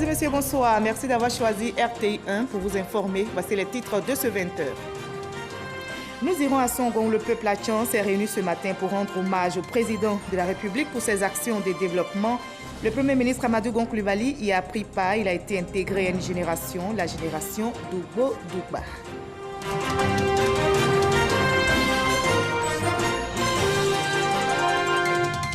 messieurs, bonsoir. Merci d'avoir choisi RTI 1 pour vous informer. Voici les titres de ce 20h. Nous irons à Songhon où le peuple Atchan s'est réuni ce matin pour rendre hommage au président de la République pour ses actions de développement. Le Premier ministre Amadou Gon Coulibaly y a pris part. Il a été intégré à une génération, la génération d'Ougbo Dougba.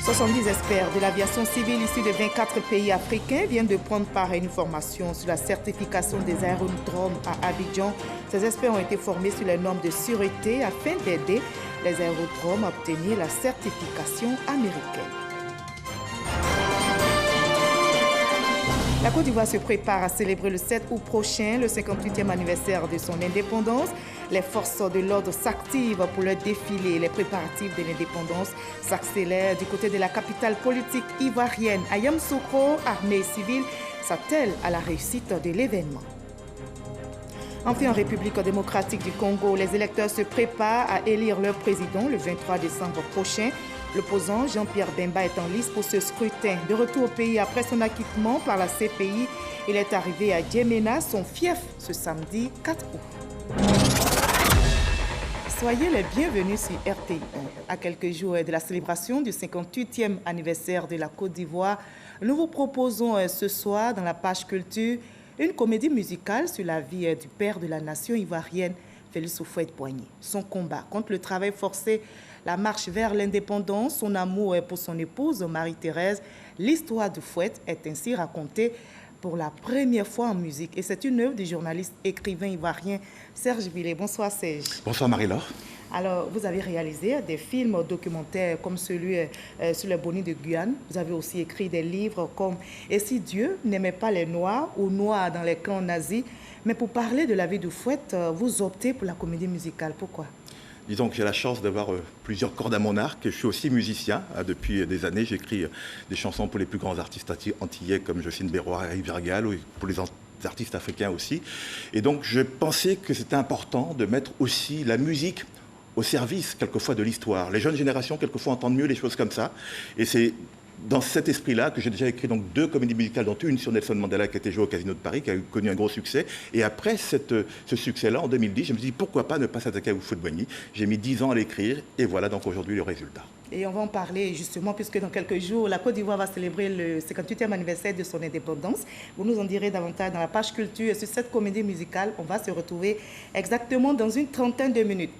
70 experts de l'aviation civile issus de 24 pays africains viennent de prendre part à une formation sur la certification des aérodromes à Abidjan. Ces experts ont été formés sur les normes de sûreté afin d'aider les aérodromes à obtenir la certification américaine. La Côte d'Ivoire se prépare à célébrer le 7 août prochain le 58e anniversaire de son indépendance. Les forces de l'ordre s'activent pour le défilé. Les préparatifs de l'indépendance s'accélèrent du côté de la capitale politique ivoirienne. À Yamoussoukro, armée et civile s'attellent à la réussite de l'événement. Enfin, en République démocratique du Congo, les électeurs se préparent à élire leur président le 23 décembre prochain. L'opposant Jean-Pierre Bemba est en lice pour ce scrutin. De retour au pays après son acquittement par la CPI, il est arrivé à Djemena, son fief, ce samedi 4 août. Soyez les bienvenus sur RTI 1. À quelques jours de la célébration du 58e anniversaire de la Côte d'Ivoire, nous vous proposons ce soir dans la page culture une comédie musicale sur la vie du père de la nation ivoirienne, Félix Houphouët-Boigny. Son combat contre le travail forcé, la marche vers l'indépendance, son amour pour son épouse Marie-Thérèse. L'histoire de Houphouët est ainsi racontée pour la première fois en musique. Et c'est une œuvre du journaliste écrivain ivoirien Serge Billet. Bonsoir Serge. Bonsoir Marie-Laure. Alors, vous avez réalisé des films documentaires comme celui sur les Bonnies de Guyane. Vous avez aussi écrit des livres comme « Et si Dieu n'aimait pas les Noirs » ou « Noirs dans les camps nazis ». Mais pour parler de la vie de Houphouët, vous optez pour la comédie musicale. Pourquoi ? Disons que j'ai la chance d'avoir plusieurs cordes à mon arc. Je suis aussi musicien. Depuis des années, j'écris des chansons pour les plus grands artistes antillais comme Jocelyne Berroir et Yves Vergal, ou pour les artistes africains aussi. Et donc, je pensais que c'était important de mettre aussi la musique au service, quelquefois, de l'histoire. Les jeunes générations, quelquefois, entendent mieux les choses comme ça. Et c'est dans cet esprit-là que j'ai déjà écrit donc 2 comédies musicales, dont une sur Nelson Mandela qui a été jouée au Casino de Paris, qui a connu un gros succès. Et après ce succès-là, en 2010, je me suis dit pourquoi pas ne pas s'attaquer à Houphouët-Boigny. J'ai mis 10 ans à l'écrire et voilà donc aujourd'hui le résultat. Et on va en parler justement puisque dans quelques jours, la Côte d'Ivoire va célébrer le 58e anniversaire de son indépendance. Vous nous en direz davantage dans la page culture sur cette comédie musicale. On va se retrouver exactement dans une trentaine de minutes.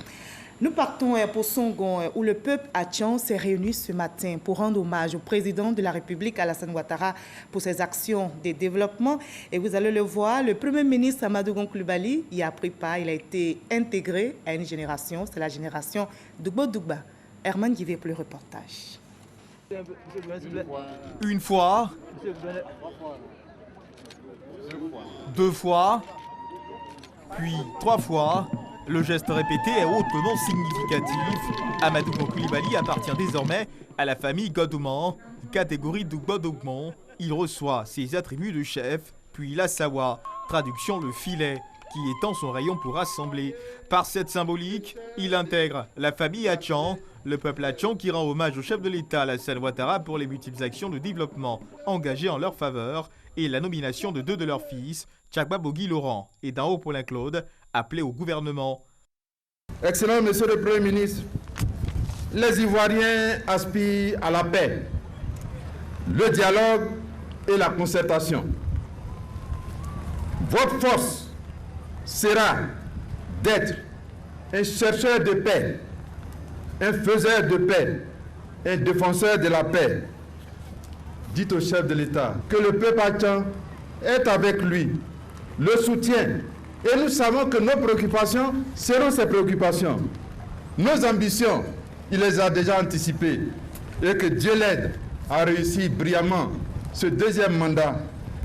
Nous partons pour Songhon, où le peuple Atchan s'est réuni ce matin pour rendre hommage au président de la République, Alassane Ouattara, pour ses actions de développement. Et vous allez le voir, le Premier ministre Amadou Gon Coulibaly y a pris part. Il a été intégré à une génération, c'est la génération d'Ougbo Dougba. Herman Guivet pour le reportage. Une fois, 2 fois, puis 3 fois. Le geste répété est hautement significatif. Amadou Gon Coulibaly appartient désormais à la famille Godouman, catégorie d'Ougbo Dougmon. Il reçoit ses attributs de chef, puis la Sawa, traduction le filet, qui étend son rayon pour rassembler. Par cette symbolique, il intègre la famille Atchan, le peuple Atchan qui rend hommage au chef de l'État, Alassane Ouattara, pour les multiples actions de développement engagées en leur faveur et la nomination de 2 de leurs fils, Tchakba Bogui Laurent et Dao Paulin Claude, appelé au gouvernement. Excellent Monsieur le Premier ministre, les Ivoiriens aspirent à la paix, le dialogue et la concertation. Votre force sera d'être un chercheur de paix, un faiseur de paix, un défenseur de la paix. Dites au chef de l'État que le peuple Atchan est avec lui, le soutient. Et nous savons que nos préoccupations seront ses préoccupations. Nos ambitions, il les a déjà anticipées. Et que Dieu l'aide à réussir brillamment ce 2e mandat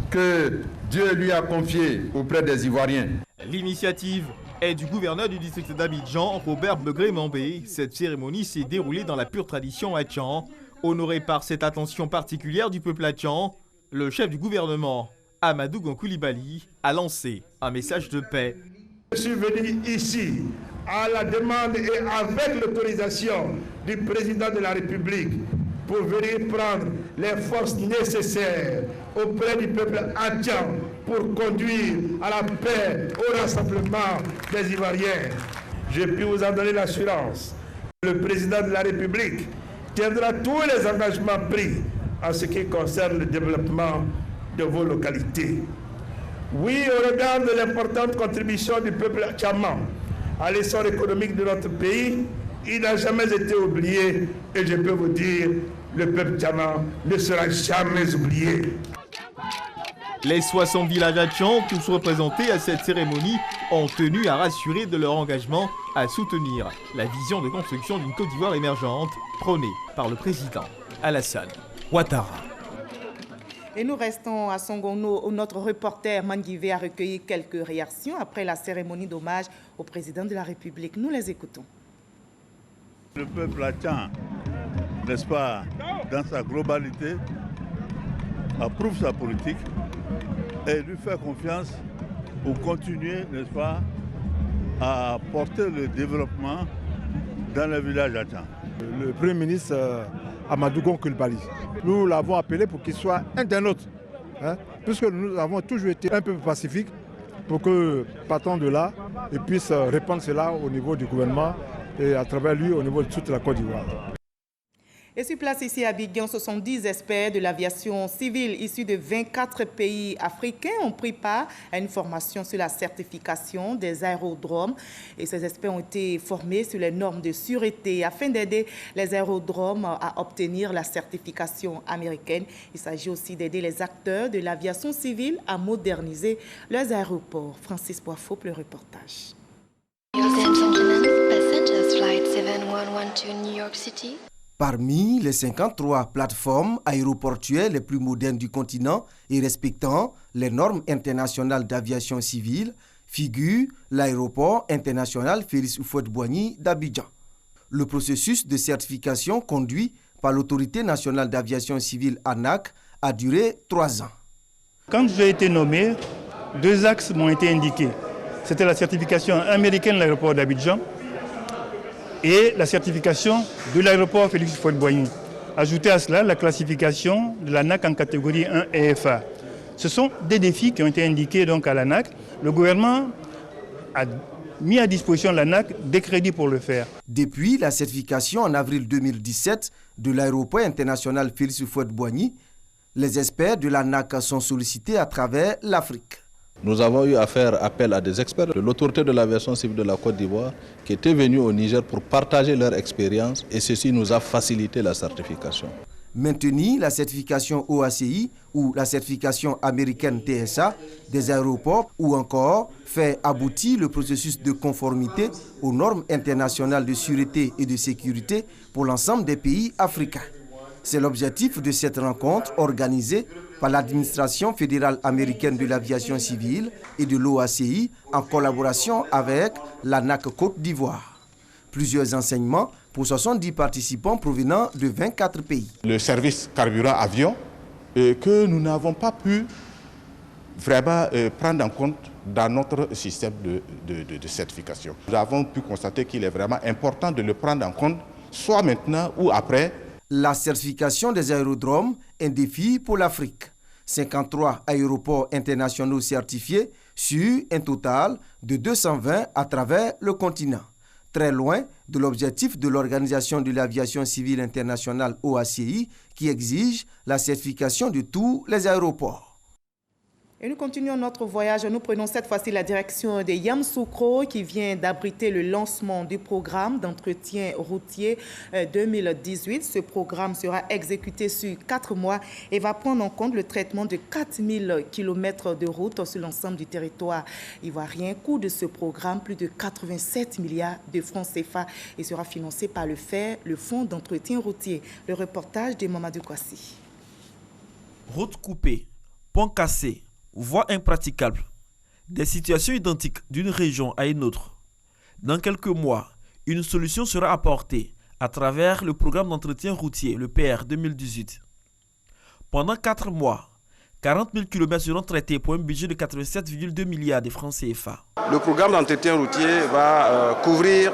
que Dieu lui a confié auprès des Ivoiriens. L'initiative est du gouverneur du district d'Abidjan, Robert Begré-Mambé. Cette cérémonie s'est déroulée dans la pure tradition Atchan. Honoré par cette attention particulière du peuple Atchan, le chef du gouvernement, Amadou Gon Coulibaly, a lancé un message de paix. Je suis venu ici à la demande et avec l'autorisation du président de la République pour venir prendre les forces nécessaires auprès du peuple haïtien pour conduire à la paix, au rassemblement des Ivoiriens. Je puis vous en donner l'assurance. Le président de la République tiendra tous les engagements pris en ce qui concerne le développement de vos localités. Oui, au regard de l'importante contribution du peuple tchaman à l'essor économique de notre pays, il n'a jamais été oublié et je peux vous dire, le peuple tchaman ne sera jamais oublié. Les 60 villages hatchans, tous représentés à cette cérémonie, ont tenu à rassurer de leur engagement à soutenir la vision de construction d'une Côte d'Ivoire émergente prônée par le président Alassane Ouattara. Et nous restons à Songono où notre reporter Manguivé a recueilli quelques réactions après la cérémonie d'hommage au président de la République. Nous les écoutons. Le peuple hatchan, n'est-ce pas, dans sa globalité, approuve sa politique et lui fait confiance pour continuer, n'est-ce pas, à porter le développement dans le village hatchan. Le Premier ministre Amadou Gon Coulibaly, nous l'avons appelé pour qu'il soit un des nôtres, puisque nous avons toujours été un peu pacifiques pour que, partant de là, il puisse répandre cela au niveau du gouvernement et à travers lui au niveau de toute la Côte d'Ivoire. Et sur place ici à Abidjan, ce sont 10 experts de l'aviation civile issus de 24 pays africains ont pris part à une formation sur la certification des aérodromes. Et ces experts ont été formés sur les normes de sûreté afin d'aider les aérodromes à obtenir la certification américaine. Il s'agit aussi d'aider les acteurs de l'aviation civile à moderniser leurs aéroports. Francis Boifo, le reportage. Ladies and gentlemen, passengers flight 7112 to New York City. Parmi les 53 plateformes aéroportuaires les plus modernes du continent et respectant les normes internationales d'aviation civile, figure l'aéroport international Félix Houphouët-Boigny d'Abidjan. Le processus de certification conduit par l'Autorité nationale d'aviation civile ANAC a duré 3 ans. Quand j'ai été nommé, 2 axes m'ont été indiqués. C'était la certification américaine de l'aéroport d'Abidjan et la certification de l'aéroport Félix Houphouët-Boigny. Ajoutez à cela la classification de l'ANAC en catégorie 1 EFA. Ce sont des défis qui ont été indiqués donc à l'ANAC. Le gouvernement a mis à disposition de l'ANAC des crédits pour le faire. Depuis la certification en avril 2017 de l'aéroport international Félix Houphouët-Boigny, les experts de l'ANAC sont sollicités à travers l'Afrique. Nous avons eu à faire appel à des experts de l'autorité de l'aviation civile de la Côte d'Ivoire qui étaient venus au Niger pour partager leur expérience et ceci nous a facilité la certification. Maintenir la certification OACI ou la certification américaine TSA des aéroports ou encore faire aboutir le processus de conformité aux normes internationales de sûreté et de sécurité pour l'ensemble des pays africains. C'est l'objectif de cette rencontre organisée par l'administration fédérale américaine de l'aviation civile et de l'OACI en collaboration avec l'ANAC Côte d'Ivoire. Plusieurs enseignements pour 70 participants provenant de 24 pays. Le service carburant avion que nous n'avons pas pu vraiment prendre en compte dans notre système de certification. Nous avons pu constater qu'il est vraiment important de le prendre en compte, soit maintenant ou après. La certification des aérodromes est un défi pour l'Afrique. 53 aéroports internationaux certifiés sur un total de 220 à travers le continent. Très loin de l'objectif de l'Organisation de l'aviation civile internationale OACI qui exige la certification de tous les aéroports. Et nous continuons notre voyage. Nous prenons cette fois-ci la direction de Yamoussoukro qui vient d'abriter le lancement du programme d'entretien routier 2018. Ce programme sera exécuté sur 4 mois et va prendre en compte le traitement de 4000 km de route sur l'ensemble du territoire ivoirien. Coût de ce programme, plus de 87 milliards de francs CFA et sera financé par le Fonds d'entretien routier. Le reportage de Mamadou Kwasi. Route coupée, pont cassé, voies impraticables, des situations identiques d'une région à une autre. Dans quelques mois, une solution sera apportée à travers le programme d'entretien routier, le PR 2018. Pendant 4 mois, 40 000 km seront traités pour un budget de 87,2 milliards de francs CFA. Le programme d'entretien routier va couvrir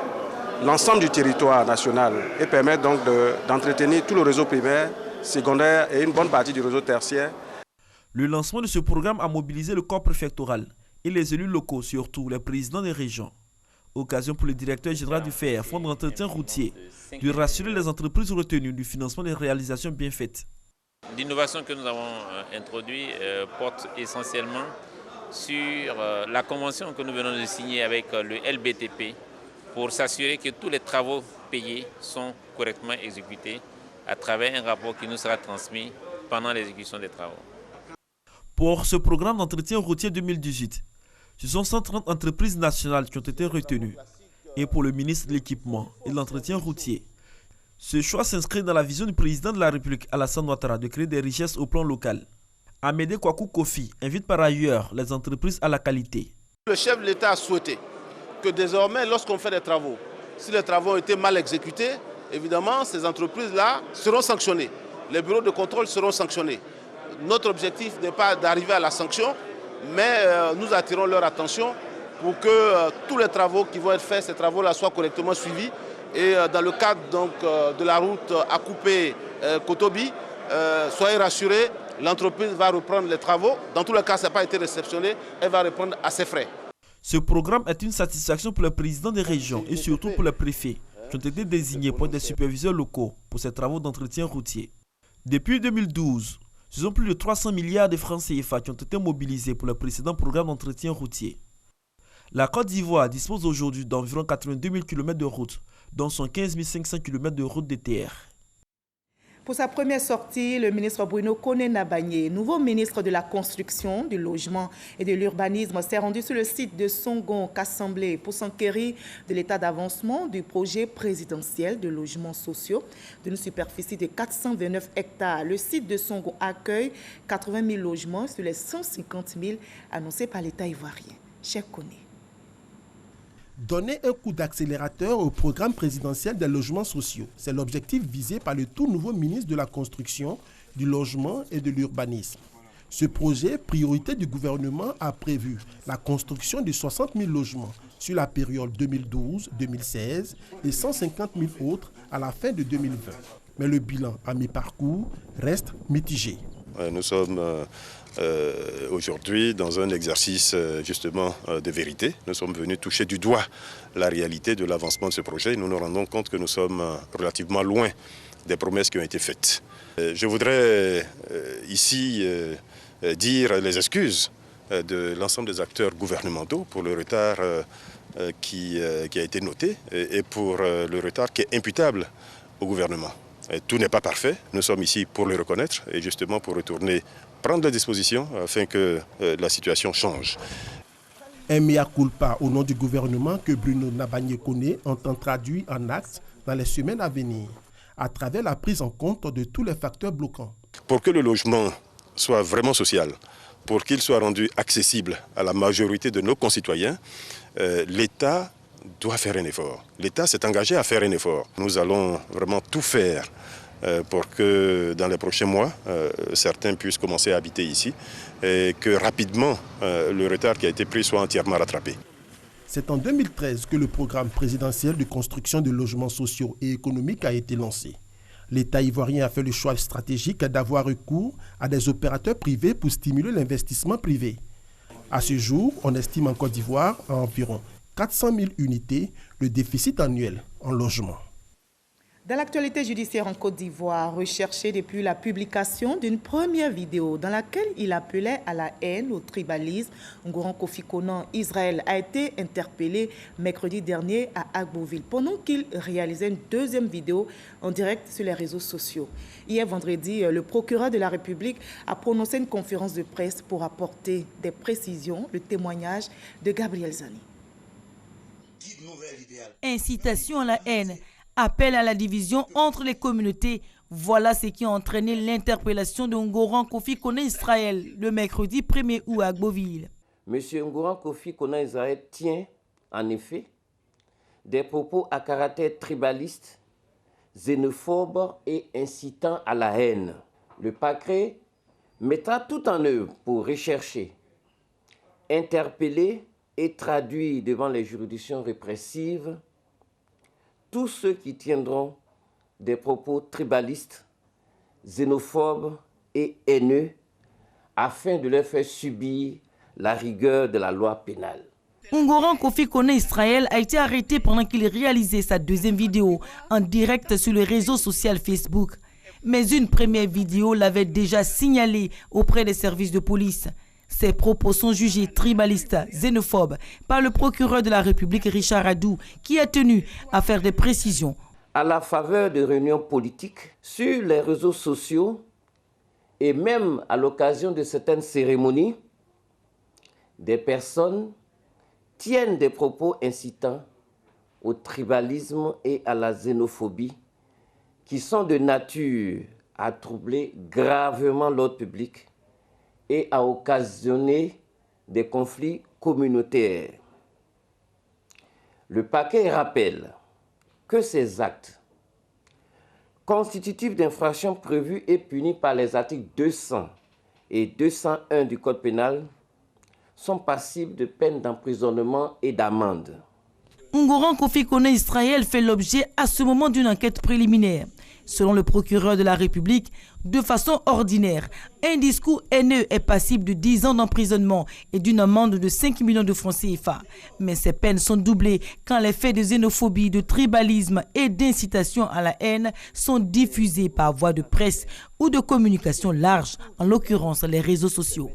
l'ensemble du territoire national et permettre donc d'entretenir tout le réseau primaire, secondaire et une bonne partie du réseau tertiaire. Le lancement de ce programme a mobilisé le corps préfectoral et les élus locaux, surtout les présidents des régions. Occasion pour le directeur général du FER, Fonds d'entretien routier, de rassurer les entreprises retenues du financement des réalisations bien faites. L'innovation que nous avons introduite porte essentiellement sur la convention que nous venons de signer avec le LBTP pour s'assurer que tous les travaux payés sont correctement exécutés à travers un rapport qui nous sera transmis pendant l'exécution des travaux. Pour ce programme d'entretien routier 2018, ce sont 130 entreprises nationales qui ont été retenues. Et pour le ministre de l'Équipement et de l'Entretien routier, ce choix s'inscrit dans la vision du président de la République, Alassane Ouattara, de créer des richesses au plan local. Amédée Kouakou Kofi invite par ailleurs les entreprises à la qualité. Le chef de l'État a souhaité que désormais, lorsqu'on fait des travaux, si les travaux ont été mal exécutés, évidemment, ces entreprises-là seront sanctionnées. Les bureaux de contrôle seront sanctionnés. Notre objectif n'est pas d'arriver à la sanction, mais nous attirons leur attention pour que tous les travaux qui vont être faits, ces travaux-là soient correctement suivis. Et dans le cadre donc, de la route Akupé-Kotobi, soyez rassurés, l'entreprise va reprendre les travaux. Dans tous les cas, ça n'a pas été réceptionné, elle va reprendre à ses frais. Ce programme est une satisfaction pour les présidents des régions et surtout pour les préfets qui ont été désignés pour des superviseurs locaux pour ces travaux d'entretien routier. Depuis 2012, ce sont plus de 300 milliards de francs CFA qui ont été mobilisés pour le précédent programme d'entretien routier. La Côte d'Ivoire dispose aujourd'hui d'environ 82 000 km de routes, dont 15 500 km de routes de terre. Pour sa première sortie, le ministre Bruno Koné-Nabagné, nouveau ministre de la Construction, du Logement et de l'Urbanisme, s'est rendu sur le site de Songon-Kassamblé pour s'enquérir de l'état d'avancement du projet présidentiel de logements sociaux d'une superficie de 429 hectares. Le site de Songon accueille 80 000 logements sur les 150 000 annoncés par l'État ivoirien. Cheikh Koné. Donner un coup d'accélérateur au programme présidentiel des logements sociaux. C'est l'objectif visé par le tout nouveau ministre de la Construction, du Logement et de l'Urbanisme. Ce projet, priorité du gouvernement, a prévu la construction de 60 000 logements sur la période 2012-2016 et 150 000 autres à la fin de 2020. Mais le bilan à mi-parcours reste mitigé. Nous sommes aujourd'hui dans un exercice justement de vérité. Nous sommes venus toucher du doigt la réalité de l'avancement de ce projet. Nous nous rendons compte que nous sommes relativement loin des promesses qui ont été faites. Je voudrais ici dire les excuses de l'ensemble des acteurs gouvernementaux pour le retard qui a été noté et pour le retard qui est imputable au gouvernement. Tout n'est pas parfait, nous sommes ici pour le reconnaître et justement pour retourner prendre des dispositions afin que la situation change. Un mea culpa au nom du gouvernement que Bruno Nabagné Koné entend traduire en actes dans les semaines à venir, à travers la prise en compte de tous les facteurs bloquants. Pour que le logement soit vraiment social, pour qu'il soit rendu accessible à la majorité de nos concitoyens, l'État doit faire un effort. L'État s'est engagé à faire un effort. Nous allons vraiment tout faire pour que dans les prochains mois, certains puissent commencer à habiter ici et que rapidement, le retard qui a été pris soit entièrement rattrapé. C'est en 2013 que le programme présidentiel de construction de logements sociaux et économiques a été lancé. L'État ivoirien a fait le choix stratégique d'avoir recours à des opérateurs privés pour stimuler l'investissement privé. À ce jour, on estime en Côte d'Ivoire à environ 400 000 unités le déficit annuel en logement. Dans l'actualité judiciaire en Côte d'Ivoire, recherché depuis la publication d'une première vidéo dans laquelle il appelait à la haine, au tribalisme, Ngouran Kofi Konan, Israël, a été interpellé mercredi dernier à Agboville pendant qu'il réalisait une deuxième vidéo en direct sur les réseaux sociaux. Hier vendredi, le procureur de la République a prononcé une conférence de presse pour apporter des précisions, le témoignage de Gabriel Zani. Incitation à la haine, appel à la division entre les communautés. Voilà ce qui a entraîné l'interpellation de Ngouran Kofi Konan Israël le mercredi 1er août à Agboville. Monsieur Ngouran Kofi Konan Israël tient en effet des propos à caractère tribaliste, xénophobe et incitant à la haine. Le parquet mettra tout en œuvre pour rechercher, interpeller et traduire devant les juridictions répressives tous ceux qui tiendront des propos tribalistes, xénophobes et haineux afin de leur faire subir la rigueur de la loi pénale. Ungoran Kofi Koné Israël a été arrêté pendant qu'il réalisait sa deuxième vidéo en direct sur le réseau social Facebook. Mais une première vidéo l'avait déjà signalé auprès des services de police. Ses propos sont jugés tribalistes, xénophobes par le procureur de la République Richard Adou qui a tenu à faire des précisions. À la faveur de réunions politiques sur les réseaux sociaux et même à l'occasion de certaines cérémonies, des personnes tiennent des propos incitant au tribalisme et à la xénophobie qui sont de nature à troubler gravement l'ordre public et à occasionner des conflits communautaires. Le parquet rappelle que ces actes constitutifs d'infractions prévues et punis par les articles 200 et 201 du Code pénal sont passibles de peine d'emprisonnement et d'amende. Ungoran Kofi Koné Israël fait l'objet à ce moment d'une enquête préliminaire. Selon le procureur de la République, de façon ordinaire, un discours haineux est passible de 10 ans d'emprisonnement et d'une amende de 5 millions de francs CFA. Mais ces peines sont doublées quand les faits de xénophobie, de tribalisme et d'incitation à la haine sont diffusés par voie de presse ou de communication large, en l'occurrence les réseaux sociaux.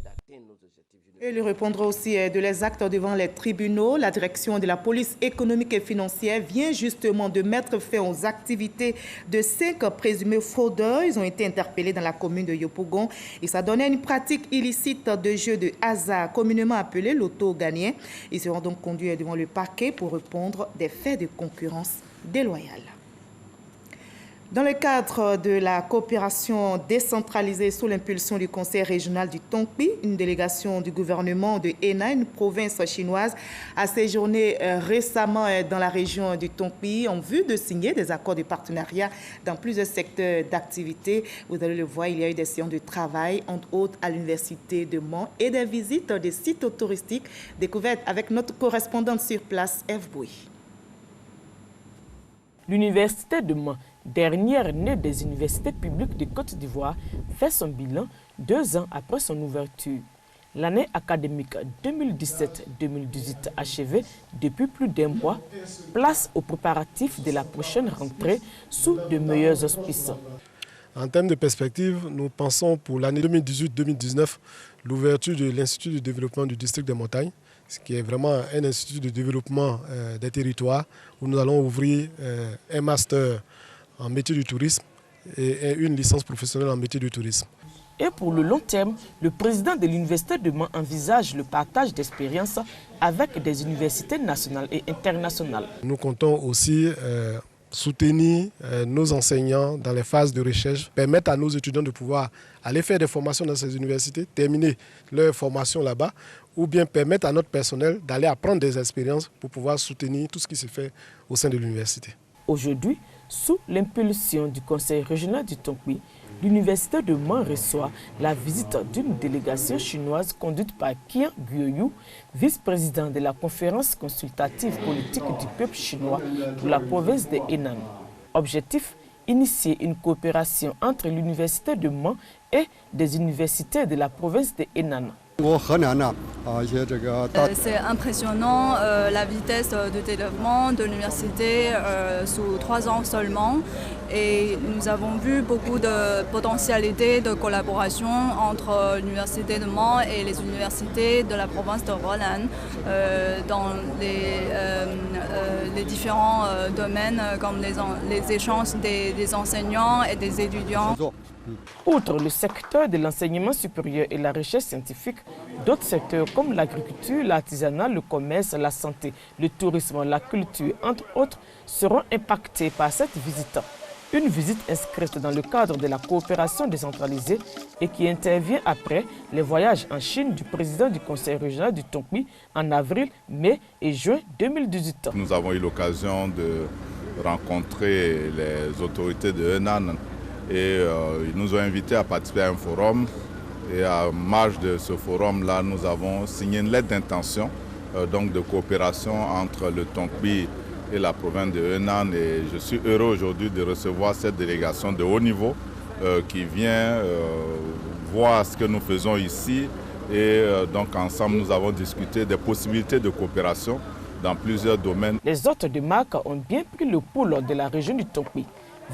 Et lui répondra aussi de les actes devant les tribunaux. La direction de la police économique et financière vient justement de mettre fin aux activités de 5 présumés fraudeurs. Ils ont été interpellés dans la commune de Yopougon. Et ça donnait une pratique illicite de jeu de hasard, communément appelé l'auto gagnant. Ils seront donc conduits devant le parquet pour répondre des faits de concurrence déloyale. Dans le cadre de la coopération décentralisée sous l'impulsion du Conseil régional du Tongpi, une délégation du gouvernement de Henan, une province chinoise, a séjourné récemment dans la région du Tongpi en vue de signer des accords de partenariat dans plusieurs secteurs d'activité. Vous allez le voir, il y a eu des séances de travail, entre autres à l'université de Mans, et des visites des sites touristiques découvertes avec notre correspondante sur place, Eve Bouy. L'université de Mans, dernière née des universités publiques de Côte d'Ivoire, fait son bilan 2 ans après son ouverture. L'année académique 2017-2018 achevée depuis plus d'1 mois, place aux préparatifs de la prochaine rentrée sous de meilleurs auspices. En termes de perspective, nous pensons pour l'année 2018-2019 l'ouverture de l'Institut de développement du district des montagnes, ce qui est vraiment un institut de développement des territoires où nous allons ouvrir un master en métier du tourisme et une licence professionnelle en métier du tourisme. Et pour le long terme, le président de l'Université de Mans envisage le partage d'expériences avec des universités nationales et internationales. Nous comptons aussi soutenir nos enseignants dans les phases de recherche, permettre à nos étudiants de pouvoir aller faire des formations dans ces universités, terminer leur formation là-bas, ou bien permettre à notre personnel d'aller apprendre des expériences pour pouvoir soutenir tout ce qui se fait au sein de l'université. Aujourd'hui, sous l'impulsion du Conseil régional du Tongpi, l'Université de Mans reçoit la visite d'une délégation chinoise conduite par Qian Guoyu, vice-président de la conférence consultative politique du peuple chinois pour la province de Henan. Objectif, initier une coopération entre l'Université de Mans et des universités de la province de Henan. C'est impressionnant la vitesse de développement de l'université sous 3 ans seulement. Et nous avons vu beaucoup de potentialités de collaboration entre l'Université de Mans et les universités de la province de Roland dans les différents domaines comme les échanges des enseignants et des étudiants. Outre le secteur de l'enseignement supérieur et la recherche scientifique, d'autres secteurs comme l'agriculture, l'artisanat, le commerce, la santé, le tourisme, la culture, entre autres, seront impactés par cette visite. Une visite inscrite dans le cadre de la coopération décentralisée et qui intervient après les voyages en Chine du président du Conseil régional du Tongpi en avril, mai et juin 2018. Nous avons eu l'occasion de rencontrer les autorités de Henan et ils nous ont invités à participer à un forum. Et à marge de ce forum-là, nous avons signé une lettre d'intention donc de coopération entre le Tongpi et la province de Henan. Et je suis heureux aujourd'hui de recevoir cette délégation de haut niveau qui vient voir ce que nous faisons ici. Et donc ensemble, nous avons discuté des possibilités de coopération dans plusieurs domaines. Les hôtes de marque ont bien pris le pouls de la région du Tompi.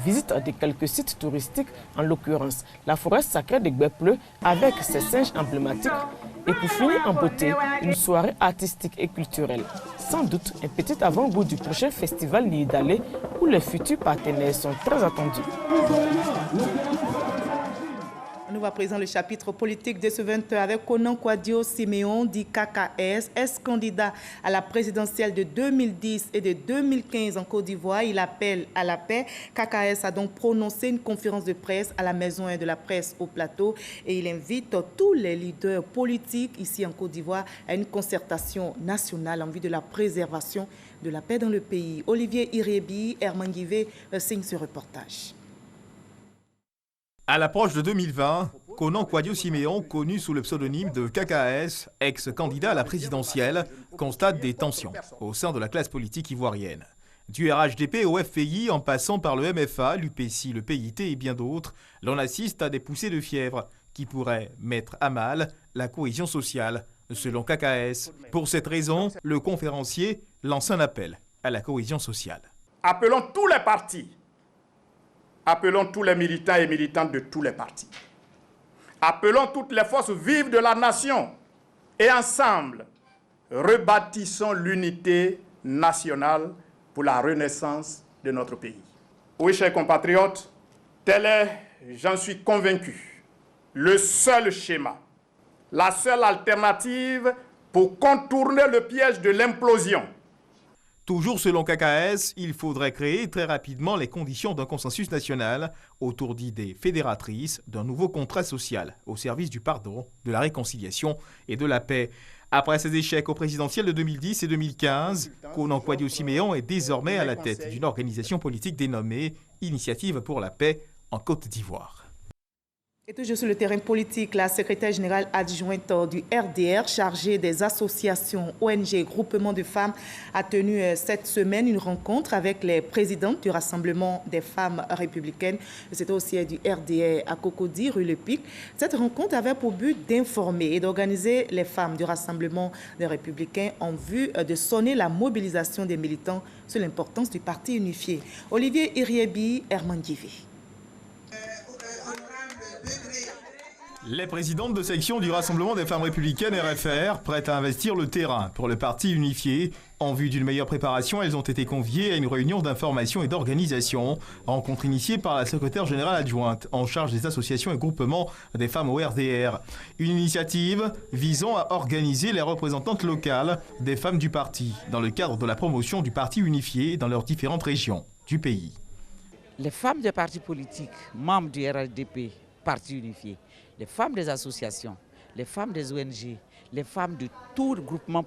Visite de quelques sites touristiques, en l'occurrence la forêt sacrée de Gbepleu avec ses singes emblématiques. Et pour finir en beauté, une soirée artistique et culturelle. Sans doute un petit avant-goût du prochain festival Nidalé où les futurs partenaires sont très attendus. Nous voit présent le chapitre politique de ce 20h avec Konan Kwadio Siméon, dit KKS, ex-candidat à la présidentielle de 2010 et de 2015 en Côte d'Ivoire. Il appelle à la paix. KKS a donc prononcé une conférence de presse à la Maison de la Presse au Plateau et il invite tous les leaders politiques ici en Côte d'Ivoire à une concertation nationale en vue de la préservation de la paix dans le pays. Olivier Irébi, Herman Guivet signe ce reportage. À l'approche de 2020, Konan Kwadio Siméon, connu sous le pseudonyme de KKS, ex-candidat à la présidentielle, constate des tensions au sein de la classe politique ivoirienne. Du RHDP au FPI, en passant par le MFA, l'UPC, le PIT et bien d'autres, l'on assiste à des poussées de fièvre qui pourraient mettre à mal la cohésion sociale, selon KKS. Pour cette raison, le conférencier lance un appel à la cohésion sociale. Appelons tous les partis. Appelons tous les militants et militantes de tous les partis. Appelons toutes les forces vives de la nation et ensemble, rebâtissons l'unité nationale pour la renaissance de notre pays. Oui, chers compatriotes, tel est, j'en suis convaincu, le seul schéma, la seule alternative pour contourner le piège de l'implosion. Toujours selon KKS, il faudrait créer très rapidement les conditions d'un consensus national autour d'idées fédératrices d'un nouveau contrat social au service du pardon, de la réconciliation et de la paix. Après ses échecs aux présidentielles de 2010 et 2015, Konan Kwadio Siméon est désormais à la tête d'une organisation politique dénommée Initiative pour la paix en Côte d'Ivoire. Et toujours sur le terrain politique, la secrétaire générale adjointe du RDR, chargée des associations, ONG et groupements de femmes, a tenu cette semaine une rencontre avec les présidentes du Rassemblement des femmes républicaines. C'était au siège du RDR à Cocody, rue Le Pic. Cette rencontre avait pour but d'informer et d'organiser les femmes du Rassemblement des républicains en vue de sonner la mobilisation des militants sur l'importance du parti unifié. Olivier Iriebi, Herman Guivet. Les présidentes de section du Rassemblement des femmes républicaines RFR, prêtes à investir le terrain pour le parti unifié. En vue d'une meilleure préparation, elles ont été conviées à une réunion d'information et d'organisation, rencontre initiée par la secrétaire générale adjointe en charge des associations et groupements des femmes au RDR. Une initiative visant à organiser les représentantes locales des femmes du parti dans le cadre de la promotion du parti unifié dans leurs différentes régions du pays. Les femmes des partis politiques, membres du RHDP, parti unifié, les femmes des associations, les femmes des ONG, les femmes de tout groupement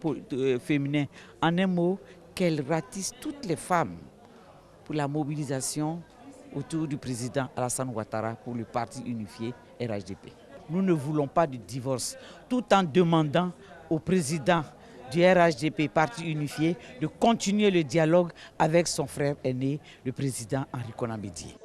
féminin, en un mot, qu'elles ratissent toutes les femmes pour la mobilisation autour du président Alassane Ouattara pour le parti unifié RHDP. Nous ne voulons pas de divorce, tout en demandant au président du RHDP, parti unifié, de continuer le dialogue avec son frère aîné, le président Henri Konan Bédié.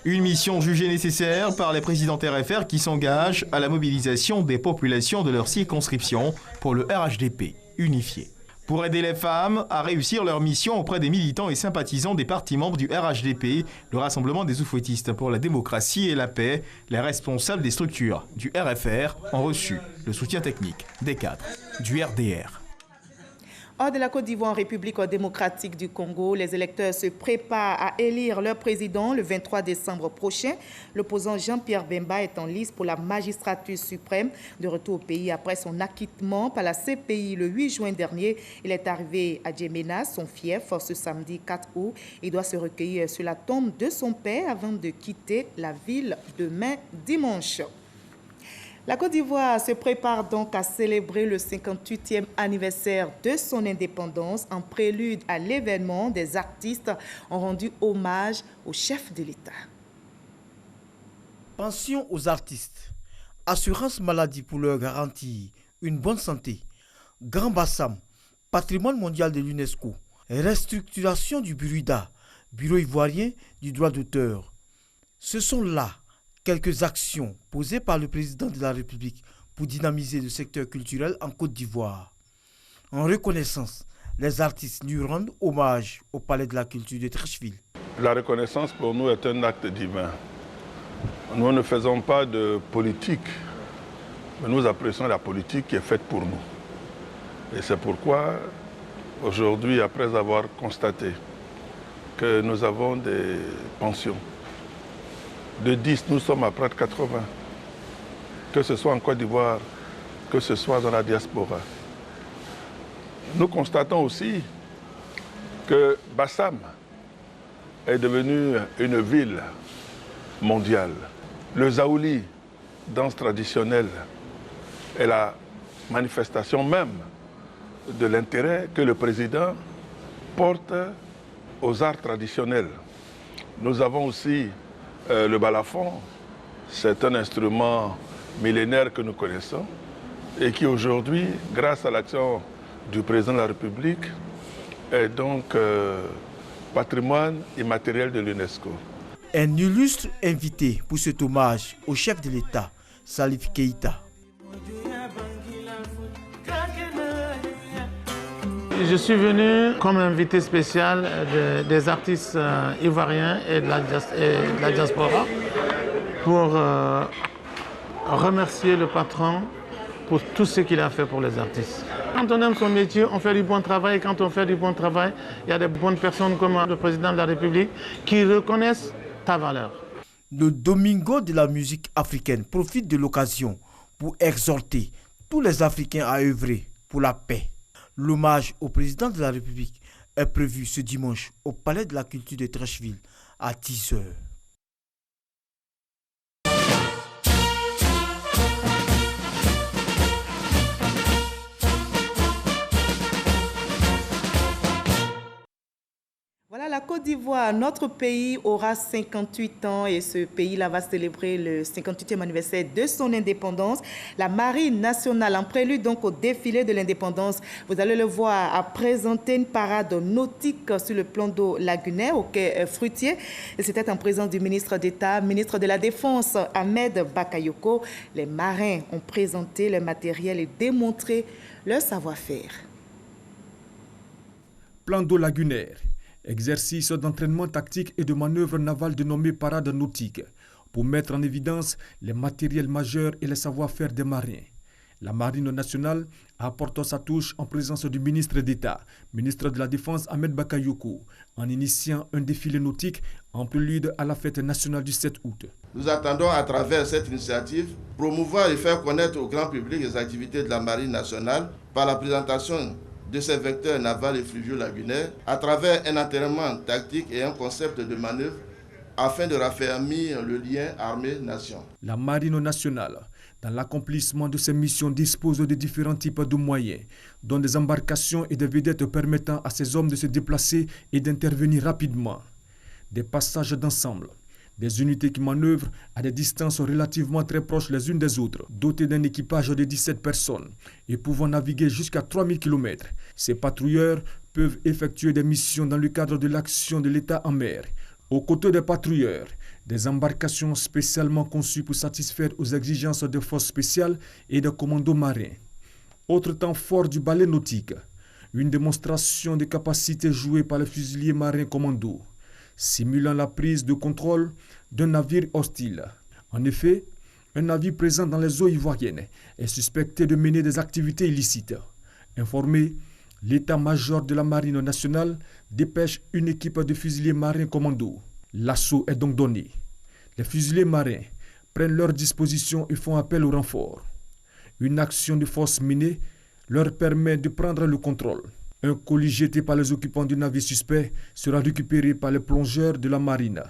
Une mission jugée nécessaire par les présidents RFR qui s'engagent à la mobilisation des populations de leur circonscription pour le RHDP unifié. Pour aider les femmes à réussir leur mission auprès des militants et sympathisants des partis membres du RHDP, le Rassemblement des oufouettistes pour la démocratie et la paix, les responsables des structures du RFR ont reçu le soutien technique des cadres du RDR. Hors de la Côte d'Ivoire, en République démocratique du Congo, les électeurs se préparent à élire leur président le 23 décembre prochain. L'opposant Jean-Pierre Bemba est en lice pour la magistrature suprême. De retour au pays après son acquittement par la CPI le 8 juin dernier, il est arrivé à Djemena, son fief, ce samedi 4 août. Il doit se recueillir sur la tombe de son père avant de quitter la ville demain dimanche. La Côte d'Ivoire se prépare donc à célébrer le 58e anniversaire de son indépendance. En prélude à l'événement, des artistes ont rendu hommage au chef de l'État. Pension aux artistes, assurance maladie pour leur garantir une bonne santé, Grand Bassam, patrimoine mondial de l'UNESCO, restructuration du Buruda, bureau ivoirien du droit d'auteur. Ce sont là Quelques actions posées par le président de la République pour dynamiser le secteur culturel en Côte d'Ivoire. En reconnaissance, les artistes lui rendent hommage au Palais de la Culture de Treichville. La reconnaissance pour nous est un acte divin. Nous ne faisons pas de politique, mais nous apprécions la politique qui est faite pour nous. Et c'est pourquoi, aujourd'hui, après avoir constaté que nous avons des pensions, de 10, nous sommes à près de 80, que ce soit en Côte d'Ivoire, que ce soit dans la diaspora. Nous constatons aussi que Bassam est devenue une ville mondiale. Le Zaouli, danse traditionnelle, est la manifestation même de l'intérêt que le président porte aux arts traditionnels. Nous avons aussi le balafon, c'est un instrument millénaire que nous connaissons et qui aujourd'hui, grâce à l'action du président de la République, est donc patrimoine immatériel de l'UNESCO. Un illustre invité pour cet hommage au chef de l'État, Salif Keïta. Je suis venu comme invité spécial des artistes ivoiriens et de la diaspora pour remercier le patron pour tout ce qu'il a fait pour les artistes. Quand on aime son métier, on fait du bon travail. Et quand on fait du bon travail, il y a des bonnes personnes comme le président de la République qui reconnaissent ta valeur. Le Domingo de la musique africaine profite de l'occasion pour exhorter tous les Africains à œuvrer pour la paix. L'hommage au président de la République est prévu ce dimanche au Palais de la Culture de Treichville à 10h. Voilà, la Côte d'Ivoire, notre pays aura 58 ans et ce pays-là va célébrer le 58e anniversaire de son indépendance. La Marine nationale, en prélude donc au défilé de l'indépendance, vous allez le voir, a présenté une parade nautique sur le plan d'eau lagunaire au quai Fruitier. C'était en présence du ministre d'État, ministre de la Défense, Ahmed Bakayoko. Les marins ont présenté le matériel et démontré leur savoir-faire. Plan d'eau lagunaire. Exercice d'entraînement tactique et de manœuvres navales dénommé parade nautique pour mettre en évidence les matériels majeurs et les savoir-faire des marins. La Marine nationale apporte sa touche en présence du ministre d'État, ministre de la Défense Ahmed Bakayoko, en initiant un défilé nautique en prélude à la fête nationale du 7 août. Nous attendons à travers cette initiative promouvoir et faire connaître au grand public les activités de la Marine nationale par la présentation de ces vecteurs navals et fluviaux lagunaires à travers un entraînement tactique et un concept de manœuvre afin de raffermir le lien armée-nation. La Marine nationale, dans l'accomplissement de ses missions, dispose de différents types de moyens, dont des embarcations et des vedettes permettant à ses hommes de se déplacer et d'intervenir rapidement. Des passages d'ensemble, des unités qui manœuvrent à des distances relativement très proches les unes des autres, dotées d'un équipage de 17 personnes et pouvant naviguer jusqu'à 3000 km. Ces patrouilleurs peuvent effectuer des missions dans le cadre de l'action de l'État en mer. Aux côtés des patrouilleurs, des embarcations spécialement conçues pour satisfaire aux exigences des forces spéciales et des commandos marins. Autre temps fort du ballet nautique, une démonstration de capacités jouée par les fusiliers marins commandos, simulant la prise de contrôle d'un navire hostile. En effet, un navire présent dans les eaux ivoiriennes est suspecté de mener des activités illicites. Informé, l'état-major de la Marine nationale dépêche une équipe de fusiliers marins commando. L'assaut est donc donné. Les fusiliers marins prennent leurs dispositions et font appel au renfort. Une action de force menée leur permet de prendre le contrôle. Un colis jeté par les occupants du navire suspect sera récupéré par les plongeurs de la marine.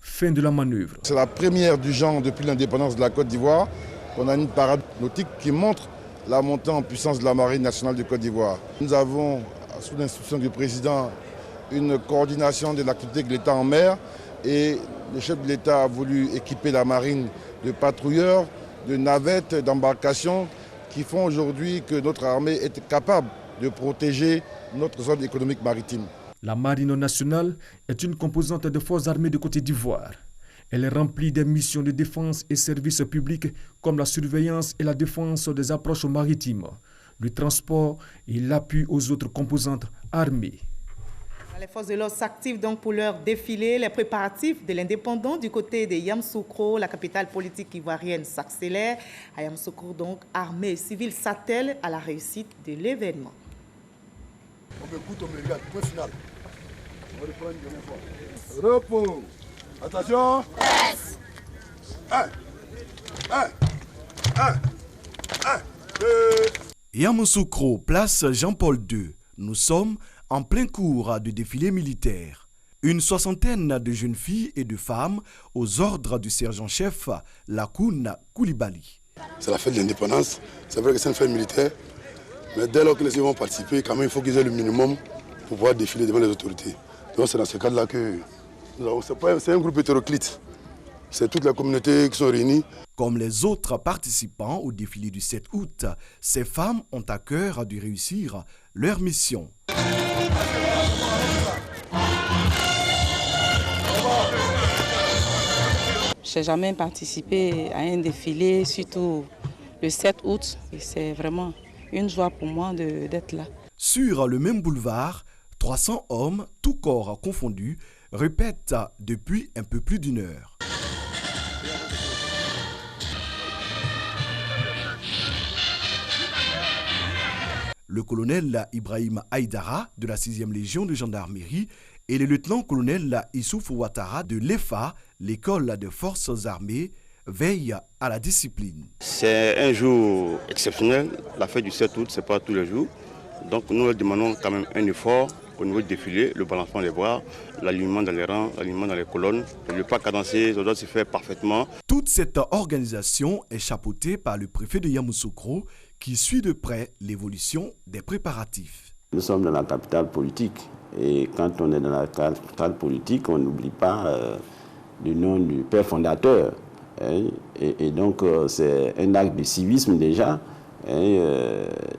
Fin de la manœuvre. C'est la première du genre depuis l'indépendance de la Côte d'Ivoire qu'on a une parade nautique qui montre la montée en puissance de la Marine nationale de Côte d'Ivoire. Nous avons, sous l'instruction du président, une coordination de l'activité de l'État en mer et le chef de l'État a voulu équiper la marine de patrouilleurs, de navettes, d'embarcations qui font aujourd'hui que notre armée est capable de protéger notre zone économique maritime. La Marine nationale est une composante des forces armées de Côte d'Ivoire. Elle remplit des missions de défense et services publics comme la surveillance et la défense des approches maritimes, le transport et l'appui aux autres composantes armées. Les forces de l'ordre s'activent donc pour leur défilé. Les préparatifs de l'indépendance du côté de Yamoussoukro, la capitale politique ivoirienne, s'accélèrent. À Yamoussoukro, donc, armée et civile s'attellent à la réussite de l'événement. On m'écoute, on me regarde. Point final. On va reprendre une dernière fois. Repos. Attention. Yes. 2. Yamoussoukro, place Jean-Paul II. Nous sommes en plein cours de défilé militaire. Une soixantaine de jeunes filles et de femmes aux ordres du sergent-chef Lakoun Koulibaly. C'est la fête de l'indépendance. C'est vrai que c'est une fête militaire. Mais dès lors que les filles vont participer, quand même, il faut qu'ils aient le minimum pour pouvoir défiler devant les autorités. Donc c'est dans ce cadre-là que nous avons... C'est un groupe hétéroclite. C'est toute la communauté qui sont réunies. Comme les autres participants au défilé du 7 août, ces femmes ont à cœur de réussir leur mission. Je n'ai jamais participé à un défilé, surtout le 7 août. C'est vraiment une joie pour moi d'être là. Sur le même boulevard, 300 hommes, tous corps confondus, répètent depuis un peu plus d'1 heure. Le colonel Ibrahim Haïdara de la 6e Légion de gendarmerie et le lieutenant-colonel Issouf Ouattara de l'EFA, l'école des forces armées, veillent à la discipline. C'est un jour exceptionnel. La fête du 7 août, ce n'est pas tous les jours. Donc nous leur demandons quand même un effort au niveau du défilé, le balancement des bras, l'alignement dans les rangs, l'alignement dans les colonnes. Le pas cadencé, ça doit se faire parfaitement. Toute cette organisation est chapeautée par le préfet de Yamoussoukro qui suit de près l'évolution des préparatifs. Nous sommes dans la capitale politique et quand on est dans la capitale politique, on n'oublie pas le nom du père fondateur. Et donc c'est un acte de civisme déjà,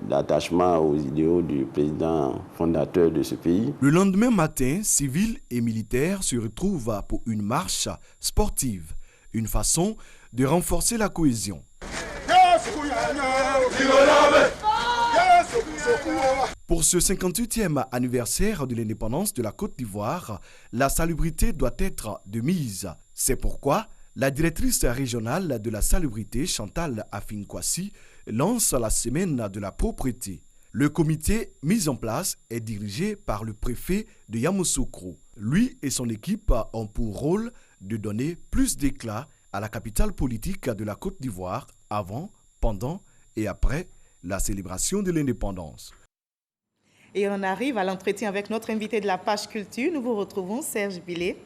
d'attachement aux idéaux du président fondateur de ce pays. Le lendemain matin, civils et militaires se retrouvent pour une marche sportive, une façon de renforcer la cohésion. Pour ce 58e anniversaire de l'indépendance de la Côte d'Ivoire, la salubrité doit être de mise. C'est pourquoi la directrice régionale de la salubrité, Chantal Afinkwasi, lance la semaine de la propreté. Le comité mis en place est dirigé par le préfet de Yamoussoukro. Lui et son équipe ont pour rôle de donner plus d'éclat à la capitale politique de la Côte d'Ivoire avant, pendant et après la célébration de l'indépendance. Et on arrive à l'entretien avec notre invité de la page culture. Nous vous retrouvons, Serge Billet.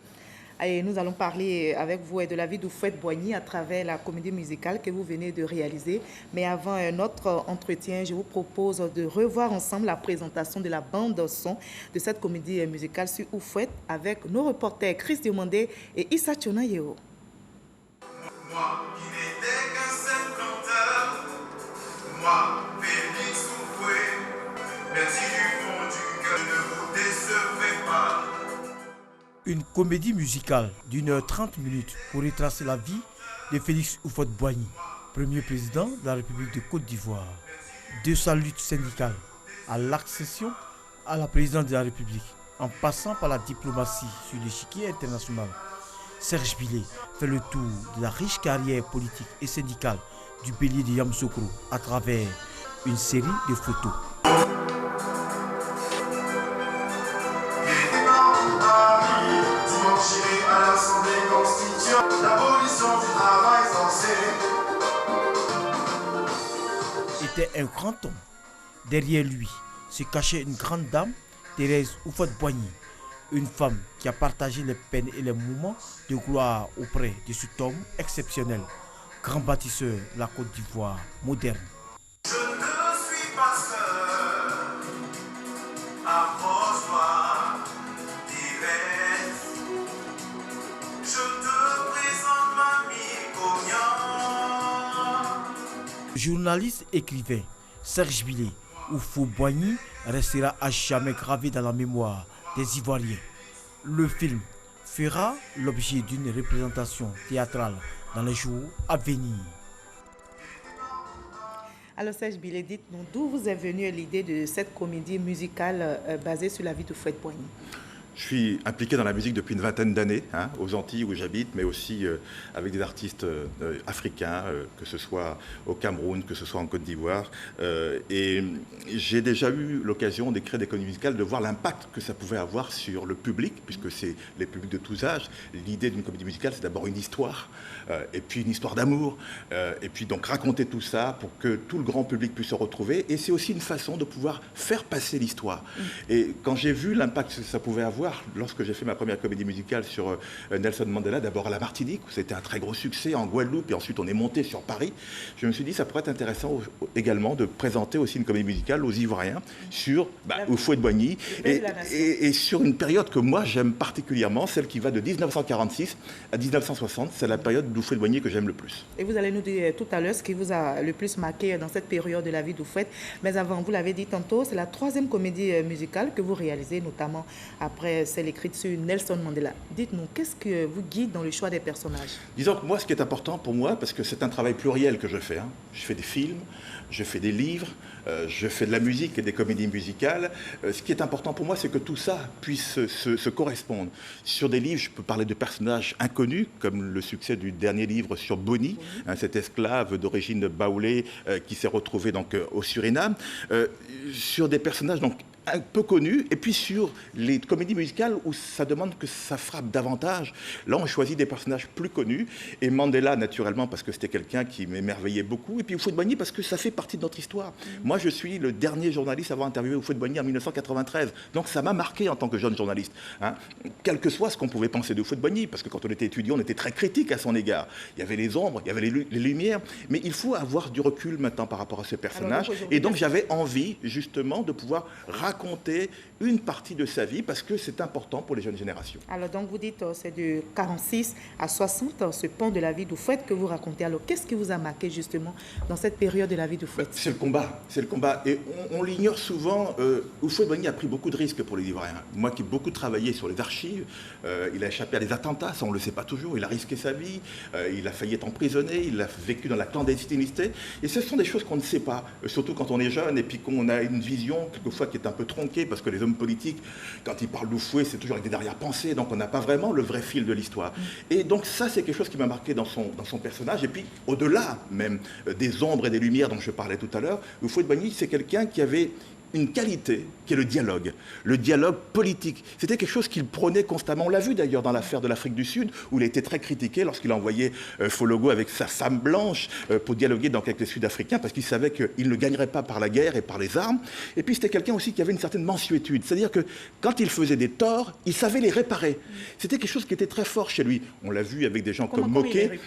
Et nous allons parler avec vous de la vie d'Houphouët-Boigny à travers la comédie musicale que vous venez de réaliser. Mais avant notre entretien, je vous propose de revoir ensemble la présentation de la bande-son de cette comédie musicale sur Houphouët avec nos reporters Chris Diomandé et Issa Tchonayeo. Moi qui n'étais qu'un seul canteur, moi, Félix Houphouët, merci du fond du cœur, ne vous décevez pas. Une comédie musicale d'1h30 pour retracer la vie de Félix Houphouët-Boigny, premier président de la République de Côte d'Ivoire. De sa lutte syndicale à l'accession à la présidence de la République, en passant par la diplomatie sur l'échiquier international, Serge Billet fait le tour de la riche carrière politique et syndicale du bélier de Yamoussoukro à travers une série de photos. À l'Assemblée constituante, l'abolition du travail forcé. Était un grand homme. Derrière lui se cachait une grande dame, Thérèse Houphouët-Boigny, une femme qui a partagé les peines et les moments de gloire auprès de cet homme exceptionnel, grand bâtisseur de la Côte d'Ivoire moderne. Je ne suis pas seul, approche-toi. Journaliste écrivain Serge Billet Houphouët-Boigny restera à jamais gravé dans la mémoire des Ivoiriens. Le film fera l'objet d'une représentation théâtrale dans les jours à venir. Alors Serge Billet, dites-nous d'où vous est venue l'idée de cette comédie musicale basée sur la vie de Houphouët-Boigny? Je suis impliqué dans la musique depuis une vingtaine d'années, aux Antilles où j'habite, mais aussi avec des artistes africains, que ce soit au Cameroun, que ce soit en Côte d'Ivoire. Et j'ai déjà eu l'occasion d'écrire des comédies musicales, de voir l'impact que ça pouvait avoir sur le public, puisque c'est les publics de tous âges. L'idée d'une comédie musicale, c'est d'abord une histoire, et puis une histoire d'amour, et puis donc raconter tout ça pour que tout le grand public puisse se retrouver. Et c'est aussi une façon de pouvoir faire passer l'histoire. Et quand j'ai vu l'impact que ça pouvait avoir, lorsque j'ai fait ma première comédie musicale sur Nelson Mandela, d'abord à la Martinique, où c'était un très gros succès, en Guadeloupe, et ensuite on est monté sur Paris, je me suis dit ça pourrait être intéressant également de présenter aussi une comédie musicale aux Ivoiriens sur Houphouët-Boigny, et sur une période que moi j'aime particulièrement, celle qui va de 1946 à 1960, c'est la période d'Houphouët-Boigny que j'aime le plus. Et vous allez nous dire tout à l'heure ce qui vous a le plus marqué dans cette période de la vie d'Houphouët, mais avant, vous l'avez dit tantôt, c'est la troisième comédie musicale que vous réalisez, notamment après celle écrite sur Nelson Mandela. Dites-nous, qu'est-ce que vous guide dans le choix des personnages? Disons que moi, ce qui est important pour moi, parce que c'est un travail pluriel que je fais, je fais des films, je fais des livres, je fais de la musique et des comédies musicales. Ce qui est important pour moi, c'est que tout ça puisse se correspondre. Sur des livres, je peux parler de personnages inconnus, comme le succès du dernier livre sur Boni, cet esclave d'origine baoulé qui s'est retrouvé donc au Suriname. Sur des personnages donc un peu connus, et puis sur les comédies musicales où ça demande que ça frappe davantage. Là, on choisit des personnages plus connus, et Mandela, naturellement, parce que c'était quelqu'un qui m'émerveillait beaucoup, et puis Houphouët-Boigny, parce que ça fait partie de notre histoire. Moi, je suis le dernier journaliste à avoir interviewé Houphouët-Boigny en 1993, donc ça m'a marqué en tant que jeune journaliste. Quel que soit ce qu'on pouvait penser de Houphouët-Boigny, parce que quand on était étudiant, on était très critique à son égard. Il y avait les ombres, il y avait les lumières, mais il faut avoir du recul maintenant par rapport à ce personnage, et donc j'avais envie, justement, de pouvoir raconter une partie de sa vie parce que c'est important pour les jeunes générations. Alors donc vous dites c'est de 46 à 60 ce pan de la vie d'Houphouët que vous racontez. Alors qu'est-ce qui vous a marqué justement dans cette période de la vie d'Houphouët? C'est le combat et on l'ignore souvent. Houphouët-Boigny a pris beaucoup de risques pour les Ivoiriens. Moi qui ai beaucoup travaillé sur les archives, il a échappé à des attentats, ça on ne le sait pas toujours, il a risqué sa vie, il a failli être emprisonné, il a vécu dans la clandestinité et ce sont des choses qu'on ne sait pas, surtout quand on est jeune et puis qu'on a une vision quelquefois qui est un peu tronquée parce que les hommes politiques, quand ils parlent d'Houphouët, c'est toujours avec des arrière-pensées, donc on n'a pas vraiment le vrai fil de l'histoire. Et donc ça, c'est quelque chose qui m'a marqué dans son personnage. Et puis, au-delà même des ombres et des lumières dont je parlais tout à l'heure, Houphouët-Boigny, c'est quelqu'un qui avait une qualité qui est le dialogue politique. C'était quelque chose qu'il prônait constamment. On l'a vu d'ailleurs dans l'affaire de l'Afrique du Sud, où il a été très critiqué lorsqu'il a envoyé Fologo avec sa femme blanche pour dialoguer dans quelques Sud-Africains, parce qu'il savait qu'il ne gagnerait pas par la guerre et par les armes. Et puis c'était quelqu'un aussi qui avait une certaine mansuétude, c'est-à-dire que quand il faisait des torts, il savait les réparer. C'était quelque chose qui était très fort chez lui. On l'a vu avec des gens comme Moquet,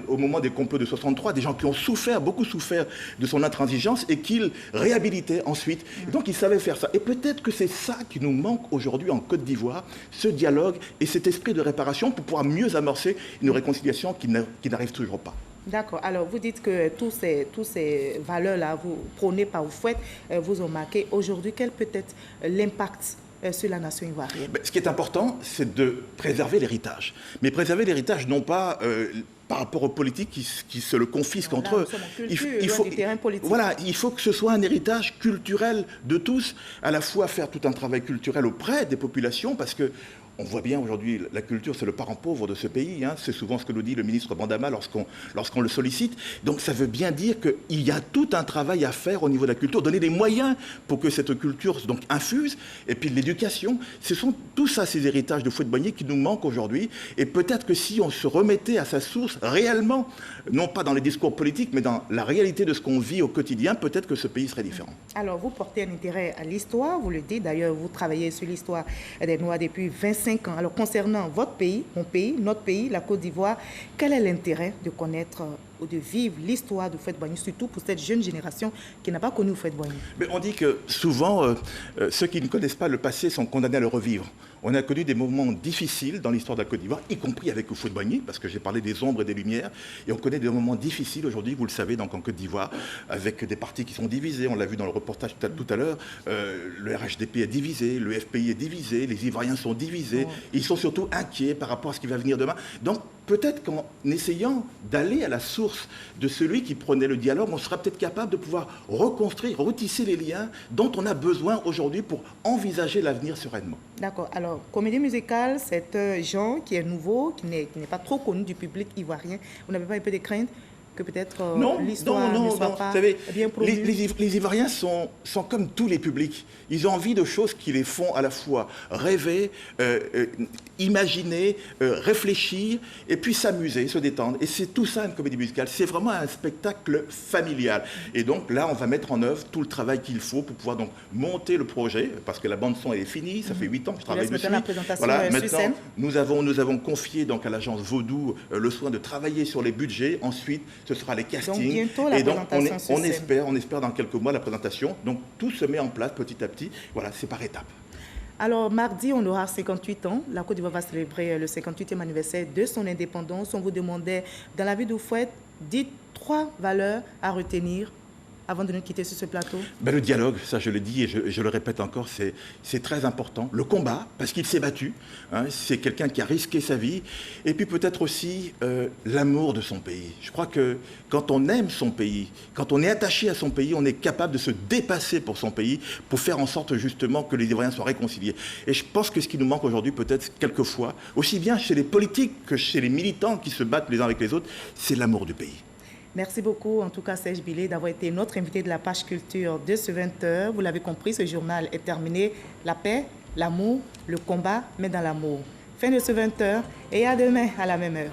au moment des complots de 63, des gens qui ont beaucoup souffert de son intransigeance, et qu'il réhabilitait ensuite. Et donc il savait faire ça. Et peut-être que c'est ça qui nous manque aujourd'hui en Côte d'Ivoire, ce dialogue et cet esprit de réparation pour pouvoir mieux amorcer une réconciliation qui n'arrive toujours pas. D'accord. Alors, vous dites que tous ces valeurs-là, vous prônez par Houphouët, vous ont marqué. Aujourd'hui, quel peut être l'impact sur la nation ivoirienne? Ce qui est important, c'est de préserver l'héritage. Mais préserver l'héritage, non pas par rapport aux politiques qui se le confisquent entre eux. Il faut que ce soit un héritage culturel de tous, à la fois faire tout un travail culturel auprès des populations, parce que on voit bien aujourd'hui, la culture, c'est le parent pauvre de ce pays. C'est souvent ce que nous dit le ministre Bandama lorsqu'on le sollicite. Donc ça veut bien dire qu'il y a tout un travail à faire au niveau de la culture, donner des moyens pour que cette culture donc infuse, et puis l'éducation. Ce sont tout ça, ces héritages de Houphouët-Boigny qui nous manquent aujourd'hui. Et peut-être que si on se remettait à sa source réellement, non pas dans les discours politiques, mais dans la réalité de ce qu'on vit au quotidien, peut-être que ce pays serait différent. Alors, vous portez un intérêt à l'histoire, vous le dites. D'ailleurs, vous travaillez sur l'histoire des Noirs depuis 25 ans. Alors, concernant votre pays, mon pays, notre pays, la Côte d'Ivoire, quel est l'intérêt de connaître de vivre l'histoire de Houphouët-Boigny, surtout pour cette jeune génération qui n'a pas connu Houphouët-Boigny? Mais on dit que souvent, ceux qui ne connaissent pas le passé sont condamnés à le revivre. On a connu des moments difficiles dans l'histoire de la Côte d'Ivoire, y compris avec Houphouët-Boigny, parce que j'ai parlé des ombres et des lumières, et on connaît des moments difficiles aujourd'hui, vous le savez, donc en Côte d'Ivoire, avec des partis qui sont divisés, on l'a vu dans le reportage tout à l'heure, le RHDP est divisé, le FPI est divisé, les Ivoiriens sont divisés, ils sont surtout inquiets par rapport à ce qui va venir demain. Donc peut-être qu'en essayant d'aller à la source de celui qui prenait le dialogue, on sera peut-être capable de pouvoir reconstruire, retisser les liens dont on a besoin aujourd'hui pour envisager l'avenir sereinement. D'accord. Alors, comédie musicale, c'est un genre qui est nouveau, qui n'est pas trop connu du public ivoirien. Vous n'avez pas un peu de crainte que peut-être l'histoire ne soit pas bien promue? Les Ivoiriens sont comme tous les publics. Ils ont envie de choses qui les font à la fois rêver, imaginer, réfléchir, et puis s'amuser, se détendre. Et c'est tout ça une comédie musicale. C'est vraiment un spectacle familial. Et donc là, on va mettre en œuvre tout le travail qu'il faut pour pouvoir donc monter le projet, parce que la bande-son est finie, ça fait 8 ans que je travaille dessus. Voilà, maintenant, nous avons confié donc à l'agence Vaudou le soin de travailler sur les budgets. Ensuite, ce sera les castings. Donc bientôt la présentation on espère dans quelques mois la présentation. Donc tout se met en place petit à petit. Voilà, c'est par étapes. Alors mardi, on aura 58 ans. La Côte d'Ivoire va célébrer le 58e anniversaire de son indépendance. On vous demandait, dans la vie d'Houphouët, dites 3 valeurs à retenir avant de nous quitter sur ce plateau. Le dialogue, ça je le dis et je le répète encore, c'est très important. Le combat, parce qu'il s'est battu, hein, c'est quelqu'un qui a risqué sa vie. Et puis peut-être aussi l'amour de son pays. Je crois que quand on aime son pays, quand on est attaché à son pays, on est capable de se dépasser pour son pays, pour faire en sorte justement que les Ivoiriens soient réconciliés. Et je pense que ce qui nous manque aujourd'hui, peut-être quelquefois, aussi bien chez les politiques que chez les militants qui se battent les uns avec les autres, c'est l'amour du pays. Merci beaucoup, en tout cas, Serge Billet, d'avoir été notre invité de la page culture de ce 20h. Vous l'avez compris, ce journal est terminé. La paix, l'amour, le combat, mais dans l'amour. Fin de ce 20h et à demain à la même heure.